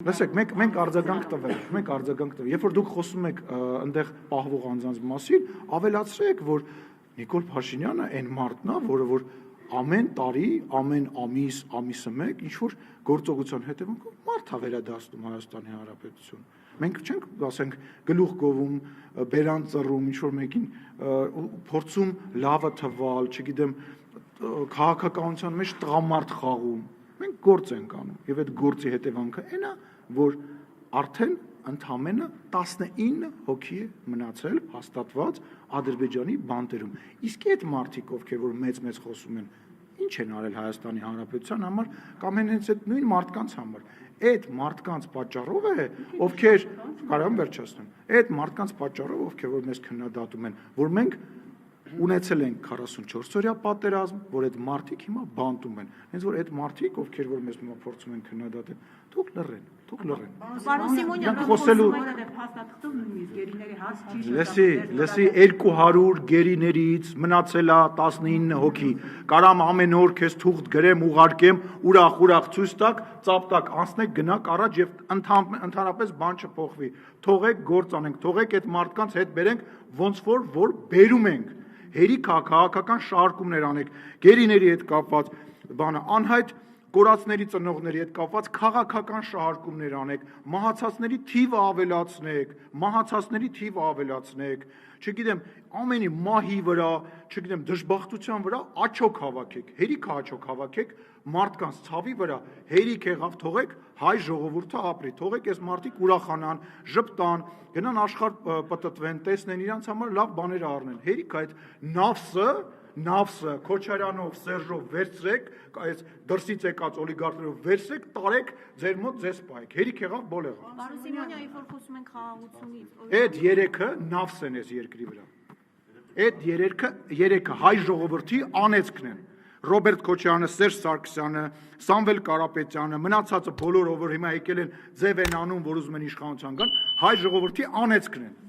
Լսեք, մենք արձագանք տվել, երբ որ դուք խոսում եք այնտեղ պահվող անձանց մասին, ավելացրեք, որ Նիկոլ Փաշինյանը այն մարդն է, որը որ ամեն տարի, ամեն ամիսը մեկ ինչ որ գործողության հետևանքով մարդ է վերադասնում Հայաստանի Հանրապետություն։ Մենք չենք, ասենք, գլուխ գովում, բերան ծռում, ինչ որ մեկին փորձում լավը թվալ, չգիտեմ, քաղաքականության մեջ տղամարդ խաղում։ Մենք գործ ենք անում, եւ այդ գործի հետևանքը այն է, որ արդեն ընդամենը 19 հոգի է մնացել հաստատված Ադրբեջանի բանտերում։ Իսկ այդ մարդիկ, ովքեր որ մեծ խոսում են, ինչ են արել Հայաստանի Հանրապետության համար, կամ հենց այդ նույն մարդկանց համար։ Այդ մարդկանց պատճառով է, ովքեր կարող եմ վերջացնեմ, այդ մարդկանց պատճառով, ովքեր որ մեզ քննադատում են, որ մենք ունեցել ենք 44-օրյա պատերազմ, որ այդ մարդիկ հիմա բանտում են։ Հենց որ այդ մարդիկ, ովքեր որ մեզ հիմա փորձում են քննադատել, թող լռեն։ Պարոն Սիմոնյան, խոսելու լսի 200 գերիներից մնացել է 19 հոգի։ Կարամ ամեն օր քեզ թուղթ գրեմ, ուղարկեմ, ուրախ ցույց տակ, ծապտակ անցնեք, գնաք առաջ եւ ընդհանրապես բան չփոխվի։ Թողեք գործ անենք, թողեք այդ մարդկանց հետ բերենք ոնց որ բերում ենք։ Հերիք քաղաքական շարժումներ անեք, գերիների հետ կապված բանը, անհայտ կորածների ծնողների հետ կապված քաղաքական շահարկումներ անեք, մահացածների թիվը ավելացնեք, չգիտեմ, ամենի մահի վրա, չգիտեմ, դժբախտության վրա աչոք հավաքեք, հերիք աչոք հավաքեք, մարդկանց ցավի վրա, հերիք եղավ, թողեք հայ ժողովուրդը ապրի, թողեք այս մարդիկ ուրախանան, ժպտան, գնան աշխարհ պտտվեն, տեսնեն իրանց համար լավ բաներ առնեն, հերիք այդ նավսը, Քոչարյանով, Սերժով վերցրեք, այս դրսից եկած օլիգարխներով վերցրեք, տարեք ձեր մոտ ձեզ պահեք, հերիք եղավ, բոլ եղավ։ Պարոն Սիմոնյան, երբ որ խոսում ենք խաղաղությունից, այդ երեքը նավս են այս երկրի վրա։ Այդ երեքը հայ ժողովրդի անեծքն են։ Ռոբերտ Քոչարյանը, Սերժ Սարգսյանը, Սամվել Կարապետյանը, մնացածը բոլորը, որ հիմա եկել են ձև են անում, որ ուզում են իշխանության գան, հայ ժողովրդի անեծքն են։